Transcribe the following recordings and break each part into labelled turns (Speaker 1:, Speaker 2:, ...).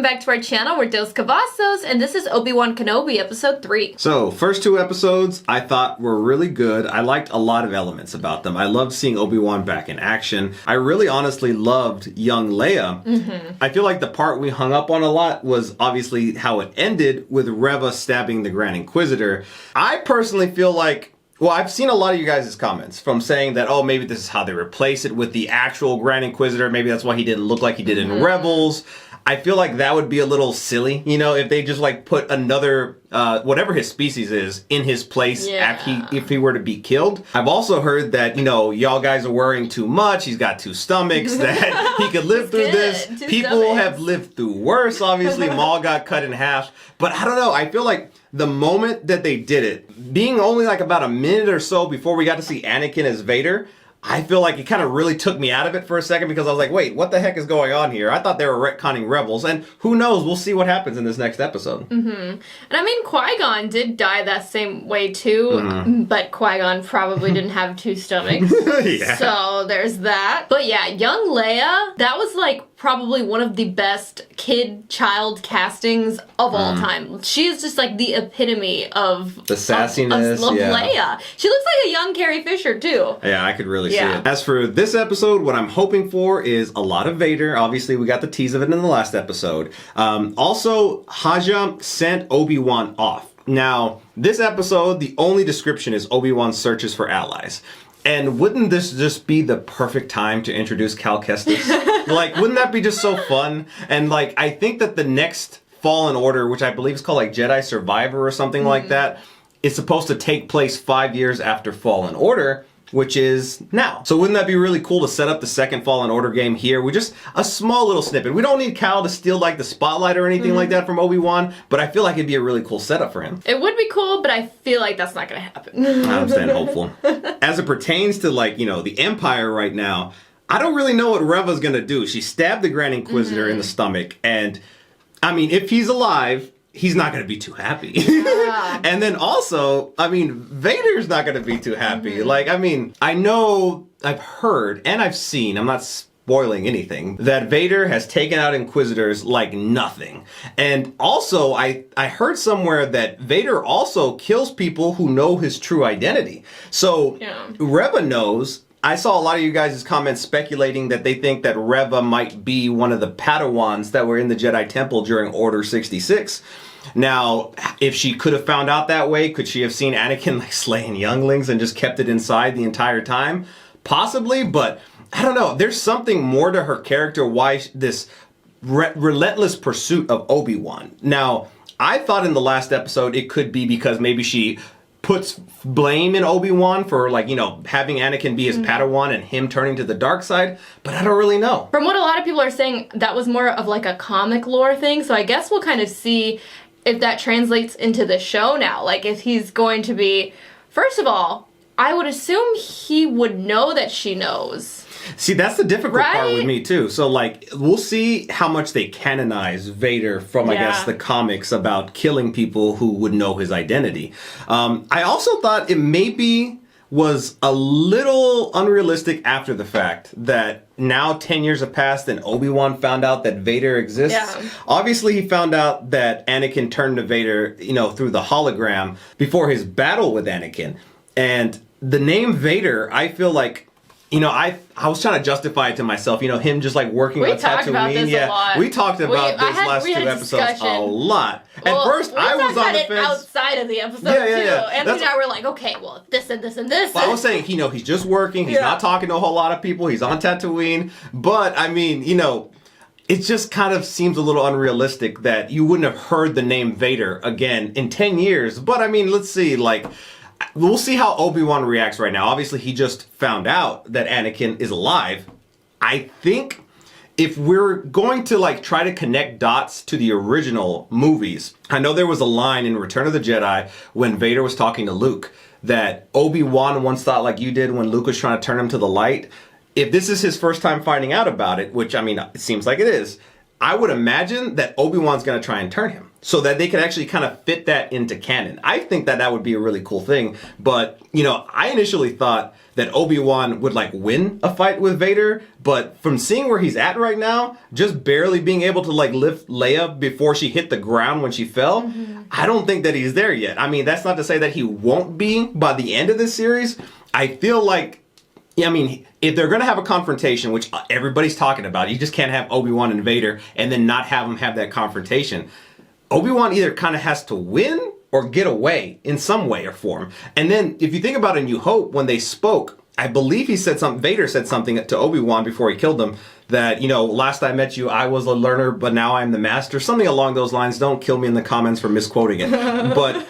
Speaker 1: back to our channel. We're Dos Cavazos, and this is Obi-Wan Kenobi, episode 3.
Speaker 2: So, first two episodes I thought were really good. I liked a lot of elements about them. I loved seeing Obi-Wan back in action. I really honestly loved young Leia. I feel like the part we hung up on a lot was obviously how it ended with Reva stabbing the Grand Inquisitor. I personally feel like, well, I've seen a lot of you guys' comments from saying that, oh, maybe this is how they replace it with the actual Grand Inquisitor. Maybe that's why he didn't look like he did in Rebels. I feel like that would be a little silly, you know, if they just like put another, whatever his species is, in his place if he were to be killed. I've also heard that, you know, y'all guys are worrying too much. He's got 2 stomachs, that he could live through this. People have lived through worse, obviously. Maul got cut in half. But I don't know. I feel like the moment that they did it, being only like about a minute or so before we got to see Anakin as Vader, I feel like it kind of really took me out of it for a second because I was like, wait, what the heck is going on here? I thought they were retconning Rebels, and who knows? We'll see what happens in this next episode.
Speaker 1: And I mean, Qui-Gon did die that same way too, but Qui-Gon probably didn't have 2 stomachs. So there's that. But yeah, young Leia, that was like probably one of the best kid-child castings of all time. She is just like the epitome of
Speaker 2: the sassiness
Speaker 1: of Leia. She looks like a young Carrie Fisher too.
Speaker 2: Yeah, I could really see it. As for this episode, what I'm hoping for is a lot of Vader. Obviously, we got the tease of it in the last episode. Also, Haja sent Obi-Wan off. Now, this episode, the only description is Obi-Wan searches for allies. And wouldn't this just be the perfect time to introduce Cal Kestis? Like, wouldn't that be just so fun? And like, I think that the next Fallen Order, which I believe is called like Jedi Survivor or something like that, is supposed to take place 5 years after Fallen Order, which is now. So wouldn't that be really cool to set up the second Fallen Order game here with just a small little snippet? We don't need Cal to steal like the spotlight or anything like that from Obi-Wan, but I feel like it'd be a really cool setup for him.
Speaker 1: It would be cool, but I feel like that's not gonna happen.
Speaker 2: I'm staying hopeful. As it pertains to like, you know, the Empire right now, I don't really know what Reva's gonna do. She stabbed the Grand Inquisitor in the stomach, and I mean, if he's alive, he's not going to be too happy. And then also, I mean, Vader's not going to be too happy. Like, I mean, I know, I've heard, and I've seen, I'm not spoiling anything, that Vader has taken out Inquisitors like nothing. And also, I heard somewhere that Vader also kills people who know his true identity. So, Reva knows. I saw a lot of you guys' comments speculating that they think that Reva might be one of the Padawans that were in the Jedi Temple during Order 66. Now, if she could have found out that way, could she have seen Anakin like slaying younglings and just kept it inside the entire time? Possibly, but I don't know. There's something more to her character, why this relentless pursuit of Obi-Wan. Now, I thought in the last episode it could be because maybe she puts blame in Obi-Wan for, like, you know, having Anakin be his Padawan and him turning to the dark side, but I don't really know.
Speaker 1: From what a lot of people are saying, that was more of like a comic lore thing, so I guess we'll kind of see if that translates into the show now. Like, if he's going to be... First of all, I would assume he would know that she knows.
Speaker 2: See, that's the difficult part with me, too. So, like, we'll see how much they canonize Vader from, I guess, the comics about killing people who would know his identity. I also thought it maybe was a little unrealistic after the fact that now 10 years have passed and Obi-Wan found out that Vader exists. Obviously, he found out that Anakin turned to Vader, you know, through the hologram before his battle with Anakin. And the name Vader, I feel like, you know, I was trying to justify it to myself, you know, him just like working on Tatooine.
Speaker 1: We talked about this a lot.
Speaker 2: We talked about this last 2 episodes a lot.
Speaker 1: Well,
Speaker 2: at first, I was on the fence.
Speaker 1: Outside of the episode, too. Anthony and I were like, okay, well, this and this and this.
Speaker 2: Well, I was saying, you know, he's just working. He's not talking to a whole lot of people. He's on Tatooine. But, I mean, you know, it just kind of seems a little unrealistic that you wouldn't have heard the name Vader again in 10 years. But, I mean, let's see, like... We'll see how Obi-Wan reacts right now. Obviously, he just found out that Anakin is alive. I think if we're going to like try to connect dots to the original movies, I know there was a line in Return of the Jedi when Vader was talking to Luke that Obi-Wan once thought like you did when Luke was trying to turn him to the light. If this is his first time finding out about it, which I mean, it seems like it is, I would imagine that Obi-Wan's going to try and turn him. so that they could actually kind of fit that into canon. I think that would be a really cool thing. But, I initially thought that Obi-Wan would like win a fight with Vader, but from seeing where he's at right now, just barely being able to like lift Leia before she hit the ground when she fell, I don't think that he's there yet. I mean, that's not to say that he won't be by the end of this series. I feel like, if they're going to have a confrontation, which everybody's talking about, you just can't have Obi-Wan and Vader and then not have them have that confrontation. Obi-Wan either kind of has to win or get away in some way or form. And then if you think about A New Hope, when they spoke, I believe Vader said something to Obi-Wan before he killed him that, last I met you, I was a learner, but now I'm the master. Something along those lines. Don't kill me in the comments for misquoting it. But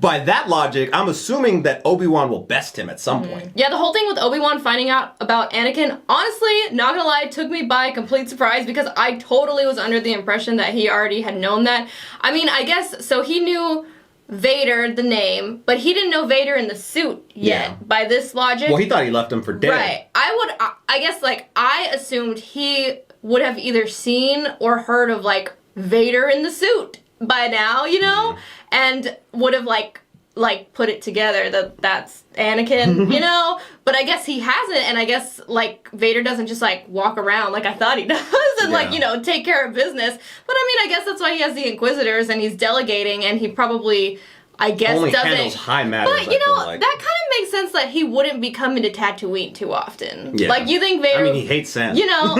Speaker 2: by that logic, I'm assuming that Obi-Wan will best him at some point.
Speaker 1: Yeah, the whole thing with Obi-Wan finding out about Anakin, honestly, not gonna lie, took me by complete surprise because I totally was under the impression that he already had known that. I mean, I guess, so he knew Vader, the name, but he didn't know Vader in the suit yet, by this logic.
Speaker 2: Well, he thought he left him for dead.
Speaker 1: Right. I guess, I assumed he would have either seen or heard of, Vader in the suit by now, and would have, put it together that that's Anakin, But I guess he hasn't, and I guess, Vader doesn't just, walk around like I thought he does and, take care of business. But, I guess that's why he has the Inquisitors, and he's delegating, and he probably, I guess,
Speaker 2: only
Speaker 1: doesn't...
Speaker 2: handles high matters,
Speaker 1: But, that kind of makes sense that he wouldn't be coming to Tatooine too often.
Speaker 2: Yeah.
Speaker 1: You think Vader...
Speaker 2: he hates sand.
Speaker 1: Alright,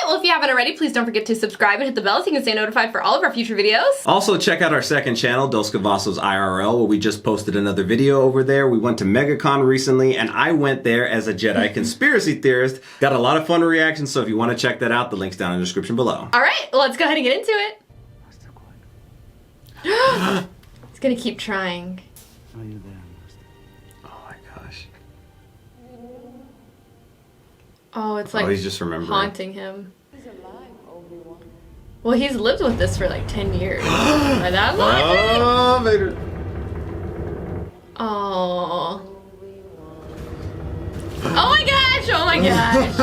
Speaker 1: well, if you haven't already, please don't forget to subscribe and hit the bell so you can stay notified for all of our future videos.
Speaker 2: Also, check out our second channel, Dos Cavazos IRL, where we just posted another video over there. We went to MegaCon recently, and I went there as a Jedi conspiracy theorist. Got a lot of fun reactions, so if you want to check that out, the link's down in the description below.
Speaker 1: Alright, well, let's go ahead and get into it. He's gonna keep trying.
Speaker 3: Are you there, Master?
Speaker 2: Oh my gosh.
Speaker 1: Oh, it's
Speaker 2: he's just remembering.
Speaker 1: haunting him. He's alive, Obi-Wan. Well, he's lived with this for 10 years. By that logic.
Speaker 2: Oh, Vader.
Speaker 1: Oh. Oh my gosh! Oh my gosh!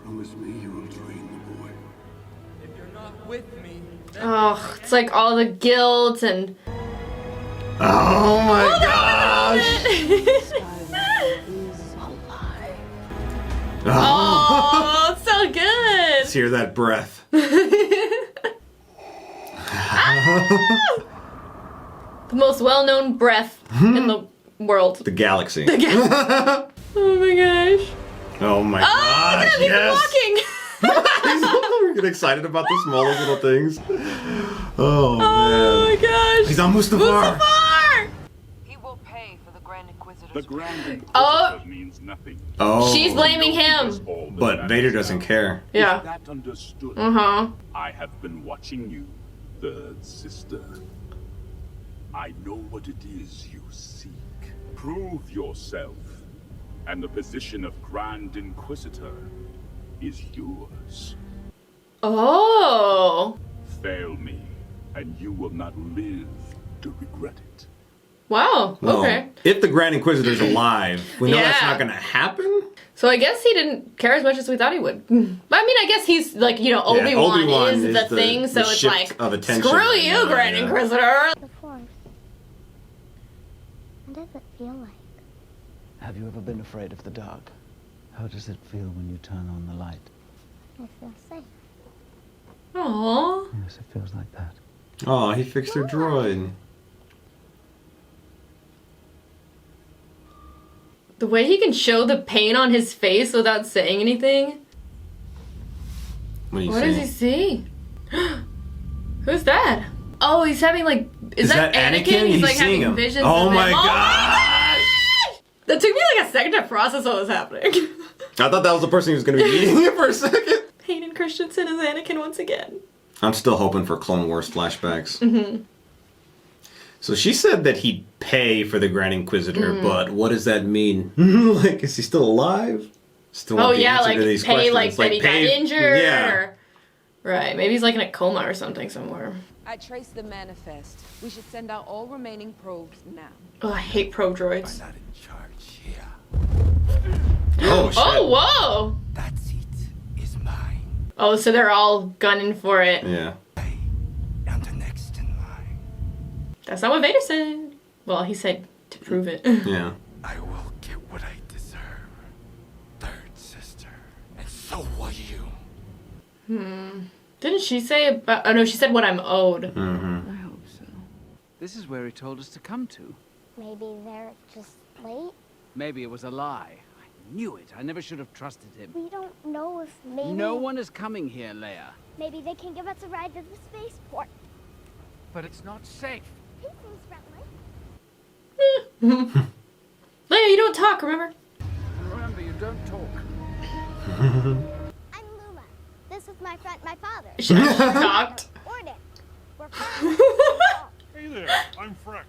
Speaker 3: Promise me you will train the boy.
Speaker 4: If you're not with me, then
Speaker 1: Oh, it's all the guilt and...
Speaker 2: Oh my gosh!
Speaker 1: Oh, it's so good!
Speaker 2: Let's hear that breath.
Speaker 1: The most well-known breath in the world.
Speaker 2: The galaxy.
Speaker 1: Oh my gosh.
Speaker 2: Oh my
Speaker 1: Oh,
Speaker 2: gosh,
Speaker 1: he's
Speaker 2: yes!
Speaker 1: walking!
Speaker 2: We get excited about the smallest little things. Oh, man.
Speaker 1: Oh my gosh.
Speaker 2: He's on Mustafar!
Speaker 1: Mustafar!
Speaker 5: He will pay for the Grand Inquisitor's
Speaker 3: The Grand Inquisitor
Speaker 1: Oh.
Speaker 3: means nothing.
Speaker 2: Oh.
Speaker 1: She's blaming him.
Speaker 2: But Vader doesn't care.
Speaker 1: Yeah.
Speaker 3: Is that understood?
Speaker 1: Uh-huh.
Speaker 3: I have been watching you, third sister. I know what it is you seek. Prove yourself, and the position of Grand Inquisitor is yours.
Speaker 1: Oh.
Speaker 3: Fail me, and you will not live to regret it.
Speaker 1: Wow.
Speaker 2: Well,
Speaker 1: Okay.
Speaker 2: if the Grand Inquisitor's alive, we know that's
Speaker 1: Yeah.
Speaker 2: not gonna happen.
Speaker 1: So I guess he didn't care as much as we thought he would. But I guess he's Obi-Wan,
Speaker 2: Obi-Wan
Speaker 1: is the thing, so
Speaker 2: the
Speaker 1: it's
Speaker 2: shift of attention
Speaker 1: screw
Speaker 2: right
Speaker 1: you,
Speaker 2: now,
Speaker 1: Grand
Speaker 2: yeah.
Speaker 1: Inquisitor.
Speaker 6: The Force. What does it feel like?
Speaker 7: Have you ever been afraid of the dark? How does it feel when you turn on the light?
Speaker 6: I feel safe.
Speaker 1: Aww.
Speaker 7: Yes, it feels like that.
Speaker 2: Oh, he fixed her droid.
Speaker 1: The way he can show the pain on his face without saying anything.
Speaker 2: What do you
Speaker 1: What
Speaker 2: see?
Speaker 1: does he see? Who's that? Oh, he's having is that Anakin? He's
Speaker 2: seeing
Speaker 1: having
Speaker 2: him.
Speaker 1: visions
Speaker 2: Oh
Speaker 1: of
Speaker 2: my
Speaker 1: him.
Speaker 2: gosh!
Speaker 1: That took me a second to process what was happening.
Speaker 2: I thought that was the person who was going to be eating it for a second.
Speaker 1: Hayden Christensen is Anakin once again.
Speaker 2: I'm still hoping for Clone Wars flashbacks. Mm-hmm. So she said that he'd pay for the Grand Inquisitor, but what does that mean? Is he still alive? Still want the answer to these
Speaker 1: pay
Speaker 2: questions.
Speaker 1: that he got injured.
Speaker 2: Yeah.
Speaker 1: Or, right, maybe he's in a coma or something somewhere.
Speaker 5: I traced the manifest. We should send out all remaining probes now.
Speaker 1: Oh, I hate probe droids.
Speaker 4: not in charge here.
Speaker 2: Oh, shit.
Speaker 1: Oh, whoa!
Speaker 4: That seat is mine.
Speaker 1: Oh, so they're all gunning for it.
Speaker 2: Yeah.
Speaker 1: That's not what Vader said. Well, he said to prove it.
Speaker 2: Yeah.
Speaker 4: I will get what I deserve. Third sister. And so will you.
Speaker 1: Didn't she say about... Oh, no, she said what I'm owed.
Speaker 7: I hope so. This is where he told us to come to.
Speaker 6: Maybe they're just late.
Speaker 7: Maybe it was a lie. I knew it. I never should have trusted him.
Speaker 6: We don't know if maybe...
Speaker 7: No one is coming here, Leia.
Speaker 6: Maybe they can give us a ride to the spaceport.
Speaker 7: But it's not safe.
Speaker 6: He seems friendly.
Speaker 1: Leia, you don't talk, remember?
Speaker 7: Remember, you don't talk.
Speaker 6: I'm Luma. This is my friend, my father.
Speaker 1: She actually talked.
Speaker 6: Gordon. We're friends.
Speaker 3: Hey there, I'm Freck.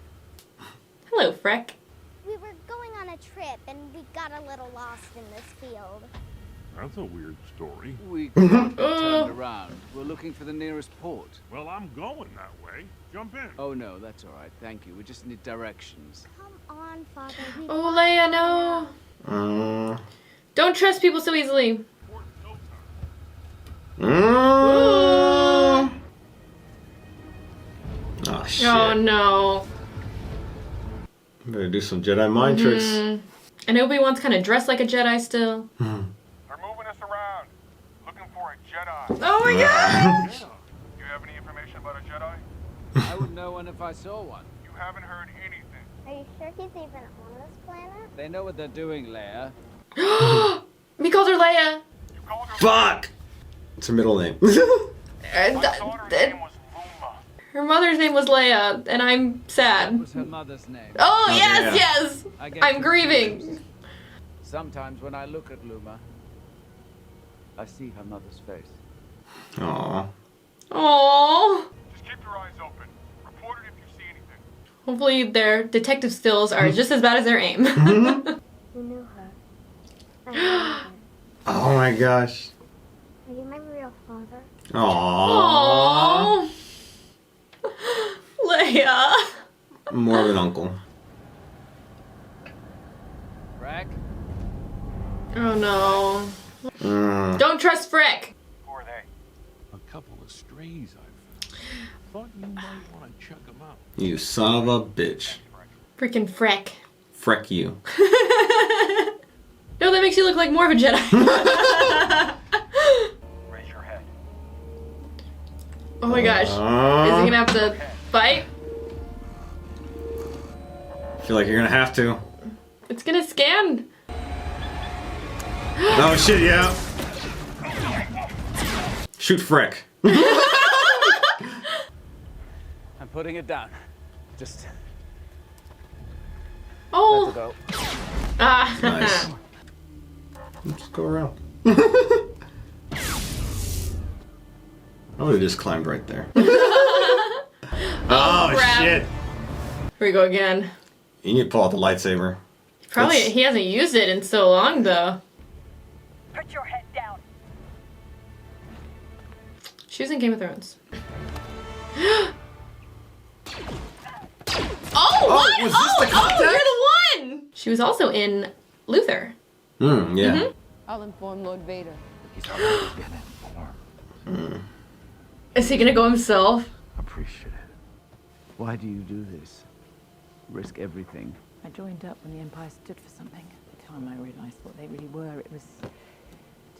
Speaker 1: Hello, Freck.
Speaker 6: We were going on a trip and we got a little lost in this field.
Speaker 3: That's a weird story.
Speaker 7: We got turned around. We're looking for the nearest port.
Speaker 3: Well, I'm going that way. Jump in.
Speaker 7: Oh, no, that's all right. Thank you. We just need directions.
Speaker 6: Come on, Father. We
Speaker 1: Oh, Leia, no. Don't trust people so easily.
Speaker 2: Oh shit.
Speaker 1: Oh, no.
Speaker 2: Better do some Jedi mind tricks.
Speaker 1: And Obi-Wan's kind of dressed like a Jedi still.
Speaker 3: They're moving us around, looking for a Jedi.
Speaker 1: Oh, my gosh.
Speaker 3: Do you have any information about a Jedi?
Speaker 7: I would know one if I saw one.
Speaker 3: You haven't heard anything.
Speaker 6: Are you sure he's even on this planet?
Speaker 7: They know what they're doing, Leia.
Speaker 1: He called her Leia.
Speaker 3: You called her.
Speaker 2: Fuck! It's her middle name.
Speaker 1: And
Speaker 3: I thought her name was Luma.
Speaker 1: her mother's name was Leia, and I'm
Speaker 7: What
Speaker 1: sad.
Speaker 7: was her mother's name?
Speaker 1: Oh, yes,
Speaker 2: yeah.
Speaker 1: yes.
Speaker 7: I get
Speaker 1: I'm grieving.
Speaker 7: confused. Sometimes when I look at Luma, I see her mother's face.
Speaker 2: Aww.
Speaker 1: Aww.
Speaker 3: Just keep your eyes open. Report it if you see anything.
Speaker 1: Hopefully their detective skills are just as bad as their aim.
Speaker 6: You knew her. I knew her.
Speaker 2: Oh my gosh.
Speaker 6: Are you my real father?
Speaker 2: Aww.
Speaker 1: Aww. Leia.
Speaker 2: More of an uncle.
Speaker 7: Rack?
Speaker 1: Oh no.
Speaker 2: Mm.
Speaker 1: Don't trust Frick.
Speaker 3: Who are they?
Speaker 8: A couple of strays I've found. Thought you might want to check them out.
Speaker 2: You son of a bitch.
Speaker 1: Freaking Frick.
Speaker 2: Freck you.
Speaker 1: No, that makes you look like more of a Jedi.
Speaker 3: Raise your head.
Speaker 1: Oh my gosh. Is he gonna have to fight?
Speaker 2: I feel like you're gonna have to.
Speaker 1: It's gonna scan.
Speaker 2: Oh shit, yeah. Shoot Freck.
Speaker 7: I'm putting it down. Just
Speaker 1: Oh.
Speaker 7: let it go.
Speaker 1: Ah.
Speaker 2: Nice. Just go around. I would have just climbed right there. Oh
Speaker 1: crap.
Speaker 2: shit.
Speaker 1: Here we go again.
Speaker 2: You need to pull out the lightsaber.
Speaker 1: Probably
Speaker 2: That's-
Speaker 1: he hasn't used it in so long though.
Speaker 9: Put your head down.
Speaker 1: She was in Game of Thrones. Oh, what?
Speaker 2: was this the contact?
Speaker 1: you're the one! She was also in Luther.
Speaker 2: Yeah.
Speaker 5: I'll inform Lord Vader.
Speaker 8: He's already been informed.
Speaker 1: Is he gonna go himself?
Speaker 7: Appreciate it. Why do you do this? Risk everything.
Speaker 10: I joined up when the Empire stood for something. By the time I realized what they really were, it was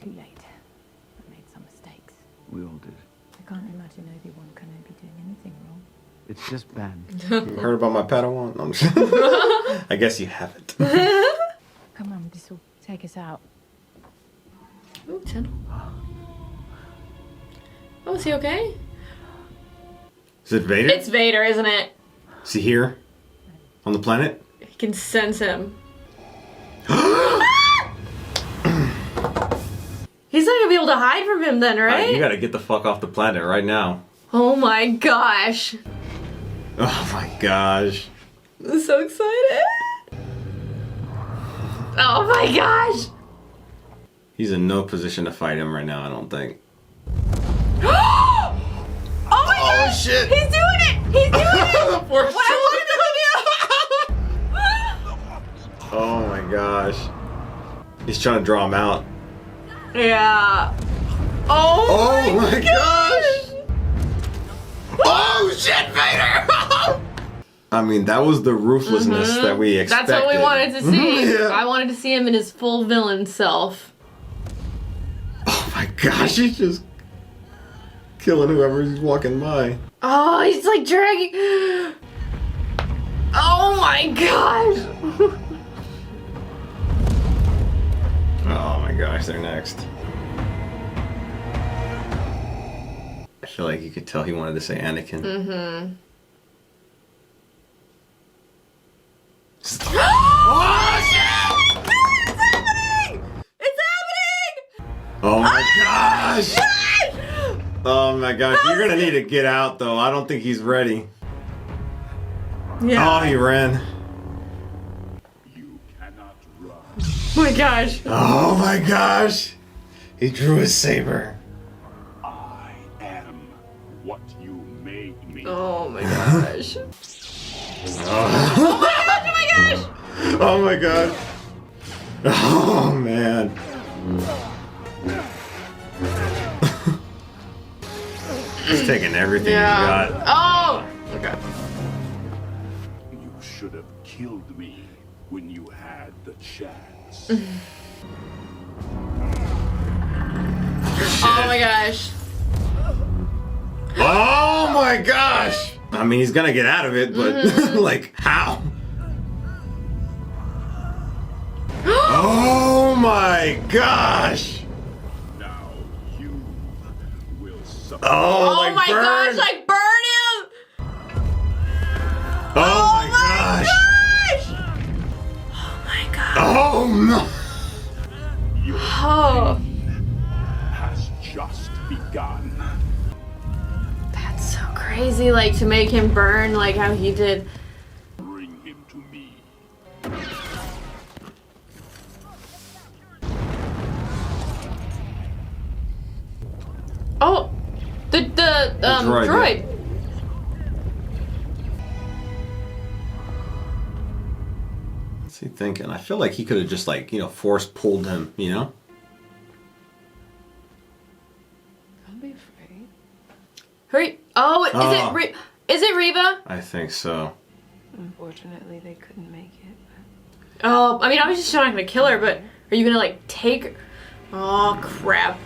Speaker 10: too late. I made some mistakes.
Speaker 7: We all did.
Speaker 10: I can't imagine Obi-Wan Kenobi doing anything wrong.
Speaker 7: It's just banned.
Speaker 2: You heard about my Padawan? I'm just- I guess you haven't.
Speaker 10: Come on, this will take us out.
Speaker 1: Ooh, tunnel. Oh, is he okay?
Speaker 2: Is it Vader?
Speaker 1: It's Vader, isn't it?
Speaker 2: Is he here? On the planet?
Speaker 1: He can sense him. He's not gonna be able to hide from him then, right?
Speaker 2: You gotta get the fuck off the planet right now.
Speaker 1: Oh my gosh.
Speaker 2: Oh my gosh.
Speaker 1: I'm so excited. Oh my gosh.
Speaker 2: He's in no position to fight him right now, I don't think.
Speaker 1: Oh my gosh!
Speaker 2: shit!
Speaker 1: He's doing it! He's doing it!
Speaker 2: Poor
Speaker 1: What I wanted to do!
Speaker 2: Oh my gosh. He's trying to draw him out.
Speaker 1: Yeah. Oh
Speaker 2: my gosh! Oh shit, Vader! I mean, that was the ruthlessness that we expected.
Speaker 1: That's what we wanted to see.
Speaker 2: Yeah.
Speaker 1: I wanted to see him in his full villain self.
Speaker 2: Oh my gosh, he's just killing whoever he's walking by.
Speaker 1: Oh, he's like dragging. Oh my gosh.
Speaker 2: Oh my gosh, they're next. I feel like you could tell he wanted to say Anakin.
Speaker 1: Mm-hmm.
Speaker 2: Oh shit!
Speaker 1: It's happening! It's happening!
Speaker 2: Oh my gosh! Oh my gosh, you're gonna need to get out though. I don't think he's ready.
Speaker 1: Yeah.
Speaker 2: Oh, he ran.
Speaker 3: You cannot run.
Speaker 1: Oh my gosh.
Speaker 2: Oh my gosh! He drew his saber.
Speaker 3: I am what you made me.
Speaker 1: Oh my gosh.
Speaker 2: Oh
Speaker 1: my gosh!
Speaker 2: Oh my god. Oh man. He's taking everything he's got.
Speaker 1: Oh! Okay.
Speaker 3: You should have killed me when you had the chance.
Speaker 1: Oh my gosh.
Speaker 2: Oh my gosh! I mean, he's gonna get out of it, but like, how? Oh my gosh!
Speaker 3: Now you will suffer.
Speaker 2: Oh,
Speaker 1: Oh my
Speaker 2: burn.
Speaker 1: gosh, like burn him!
Speaker 2: Oh my gosh!
Speaker 1: Oh my gosh.
Speaker 2: Oh no!
Speaker 3: Your
Speaker 1: Oh.
Speaker 3: has just begun.
Speaker 1: That's so crazy, like to make him burn like how he did.
Speaker 3: Bring him to me.
Speaker 1: Oh, the droid.
Speaker 2: What's he thinking? I feel like he could have just like, force pulled him,
Speaker 1: Don't be afraid. Hurry! Oh, is it Reba?
Speaker 2: I think so.
Speaker 5: Unfortunately, they couldn't make it.
Speaker 1: Oh, I mean, I was just not gonna kill her, but are you gonna like take her? Oh crap!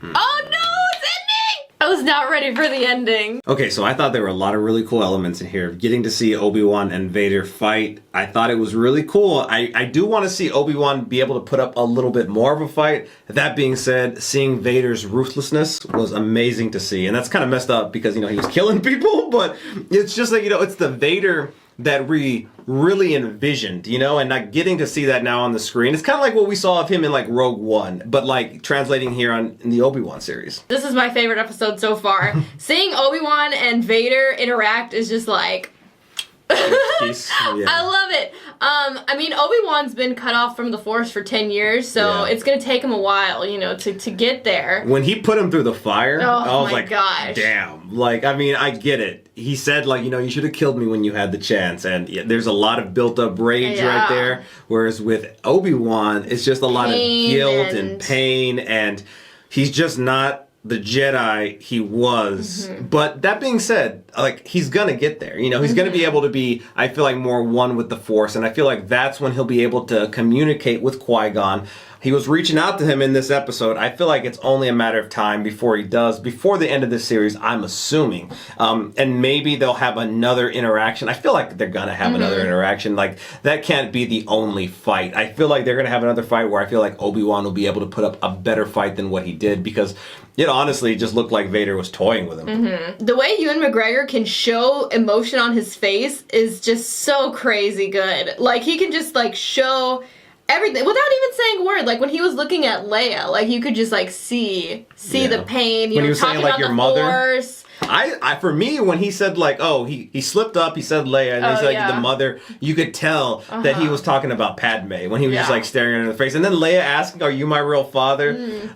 Speaker 1: Oh no, it's ending! I was not ready for the ending.
Speaker 2: Okay, so I thought there were a lot of really cool elements in here. Getting to see Obi-Wan and Vader fight, I thought it was really cool. I do want to see Obi-Wan be able to put up a little bit more of a fight. That being said, seeing Vader's ruthlessness was amazing to see. And that's kind of messed up because, he was killing people, but it's just like, it's the Vader that we really envisioned, and not getting to see that now on the screen. It's kind of like what we saw of him in like Rogue One, but like translating here in the Obi-Wan series.
Speaker 1: This is my favorite episode so far. Seeing Obi-Wan and Vader interact is just like... I love it. I mean, Obi-Wan's been cut off from the Force for 10 years, so it's gonna take him a while, to get there.
Speaker 2: When he put him through the fire, I was
Speaker 1: my
Speaker 2: like,
Speaker 1: gosh.
Speaker 2: damn. Like, I mean, I get it. He said, like, you should have killed me when you had the chance. And there's a lot of built-up rage right there. Whereas with Obi-Wan, it's just a lot of guilt and pain. And he's just not the Jedi he was. But that being said, like, he's gonna get there. He's gonna be able to be, I feel like, more one with the Force. And I feel like that's when he'll be able to communicate with Qui-Gon. He was reaching out to him in this episode. I feel like it's only a matter of time before he does, before the end of this series, I'm assuming. And maybe they'll have another interaction. I feel like they're gonna have another interaction. Like, that can't be the only fight. I feel like they're gonna have another fight where I feel like Obi-Wan will be able to put up a better fight than what he did, because it honestly just looked like Vader was toying with him.
Speaker 1: The way Ewan McGregor can show emotion on his face is just so crazy good. Like, he can just, like, show everything without even saying a word. Like, when he was looking at Leia, like, you could just, like, see the pain.
Speaker 2: When he was
Speaker 1: talking
Speaker 2: saying, like,
Speaker 1: about
Speaker 2: your
Speaker 1: the
Speaker 2: mother.
Speaker 1: Force.
Speaker 2: I for me, when he said, like, oh, he slipped up, he said Leia, and then he said, like, the mother, you could tell that he was talking about Padme when he was just, like, staring at her in the face. And then Leia asking, are you my real father?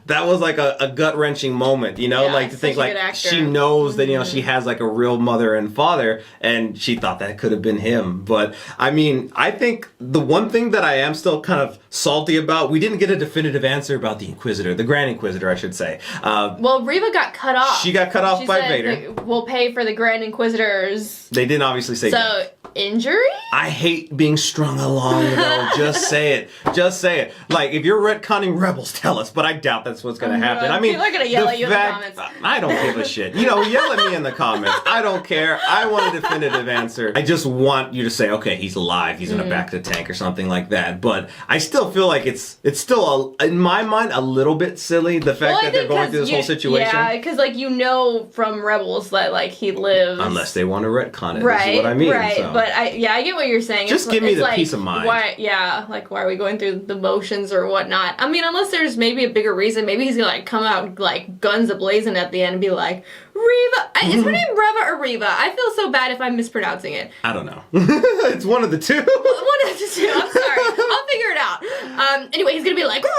Speaker 2: That was, like, a gut-wrenching moment, like, to think, like, she knows that, she has, like, a real mother and father, and she thought that could have been him. But, I mean, I think the one thing that I am still kind of salty about, we didn't get a definitive answer about the Inquisitor, the Grand Inquisitor, I should say.
Speaker 1: Well, Reva got cut off.
Speaker 2: She got cut off by Vader.
Speaker 1: will pay for the Grand Inquisitors.
Speaker 2: They didn't obviously say
Speaker 1: so injury.
Speaker 2: I hate being strung along though. Just say it. Just say it. Like if you're retconning Rebels, tell us. But I doubt that's what's gonna happen. I mean,
Speaker 1: people are gonna yell at you in the comments.
Speaker 2: I don't give a shit. You know, yell at me in the comments. I don't care. I want a definitive answer. I just want you to say, okay, he's alive. He's gonna back the tank or something like that. But I still feel like it's still in my mind a little bit silly the fact that they're going through this whole situation.
Speaker 1: Yeah, because like you know from Rebels that like he lives.
Speaker 2: Unless they want to retcon it.
Speaker 1: Right.
Speaker 2: This is what I mean.
Speaker 1: Right.
Speaker 2: So.
Speaker 1: But I get what you're saying.
Speaker 2: Just give me the
Speaker 1: like,
Speaker 2: peace of mind.
Speaker 1: Why are we going through the motions or whatnot? I mean, unless there's maybe a bigger reason. Maybe he's gonna like come out like guns a-blazing at the end and be like, Reva. Is her name Reva or Reva? I feel so bad if I'm mispronouncing it.
Speaker 2: I don't know. It's one of the two.
Speaker 1: One of the two. I'm sorry. I'll figure it out. Anyway, he's gonna be like, Reva,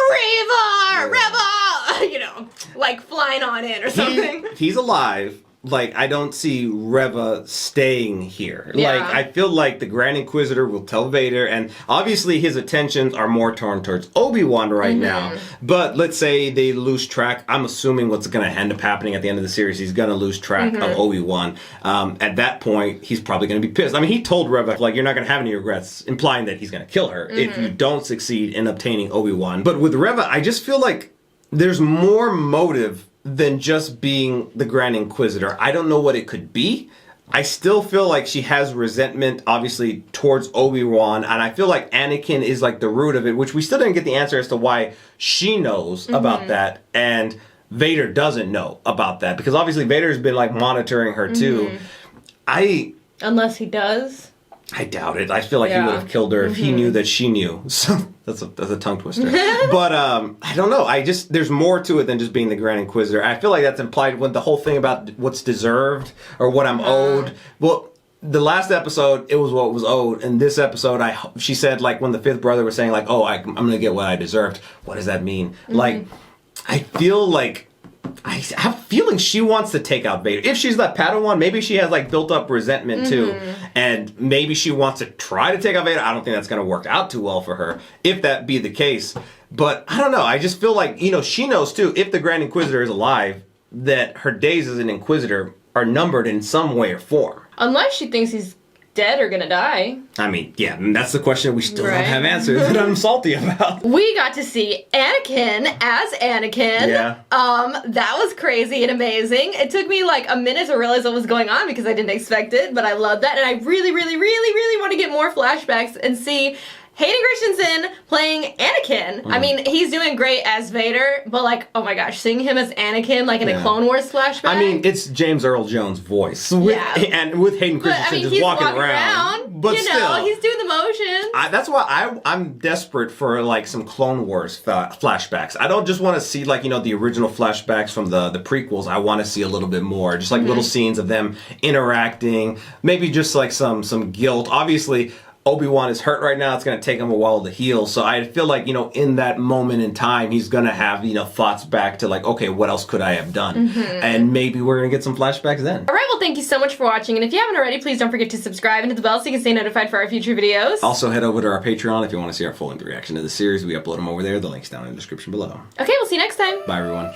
Speaker 1: you know, like flying on in or something.
Speaker 2: He's alive. Like, I don't see Reva staying here.
Speaker 1: Yeah.
Speaker 2: Like, I feel like the Grand Inquisitor will tell Vader, and obviously his attentions are more torn towards Obi-Wan right now. But let's say they lose track. I'm assuming what's going to end up happening at the end of the series, he's going to lose track of Obi-Wan. At that point, he's probably going to be pissed. I mean, he told Reva, like, you're not going to have any regrets, implying that he's going to kill her if you don't succeed in obtaining Obi-Wan. But with Reva, I just feel like there's more motive than just being the Grand Inquisitor. I don't know what it could be. I still feel like she has resentment, obviously, towards Obi-Wan, and I feel like Anakin is like the root of it, which we still didn't get the answer as to why she knows about that, and Vader doesn't know about that, because obviously Vader's been like monitoring her too.
Speaker 1: Unless he does.
Speaker 2: I doubt it. I feel like he would have killed her if he knew that she knew. So that's a tongue twister. But I don't know. There's more to it than just being the Grand Inquisitor. I feel like that's implied when the whole thing about what's deserved or what I'm owed. Well, the last episode, it was what was owed. In this episode, she said like when the fifth brother was saying like, oh, I'm going to get what I deserved. What does that mean? Like, I feel like I have a feeling she wants to take out Vader. If she's that Padawan, maybe she has like built up resentment too. And maybe she wants to try to take out Vader. I don't think that's going to work out too well for her, if that be the case. But I don't know. I just feel like, you know, she knows too, if the Grand Inquisitor is alive, that her days as an Inquisitor are numbered in some way or form. Unless she thinks he's dead or gonna die. I mean, yeah, that's the question we still don't have answers that I'm salty about. We got to see Anakin as Anakin. Yeah. That was crazy and amazing. It took me like a minute to realize what was going on because I didn't expect it, but I love that, and I really, really, really, really want to get more flashbacks and see Hayden Christensen playing Anakin. I mean, he's doing great as Vader, but like, oh my gosh, seeing him as Anakin, like in a Clone Wars flashback. I mean, it's James Earl Jones' voice. And with Hayden Christensen just walking around. But still, he's doing the motions. That's why I'm desperate for like some Clone Wars flashbacks. I don't just want to see like, you know, the original flashbacks from the prequels. I want to see a little bit more. Just like little scenes of them interacting. Maybe just like some guilt. Obviously, Obi-Wan is hurt right now. It's going to take him a while to heal. So I feel like, you know, in that moment in time, he's going to have, you know, thoughts back to like, okay, what else could I have done? And maybe we're going to get some flashbacks then. All right, well, thank you so much for watching. And if you haven't already, please don't forget to subscribe and hit the bell so you can stay notified for our future videos. Also, head over to our Patreon if you want to see our full-length reaction to the series. We upload them over there. The link's down in the description below. Okay, we'll see you next time. Bye, everyone.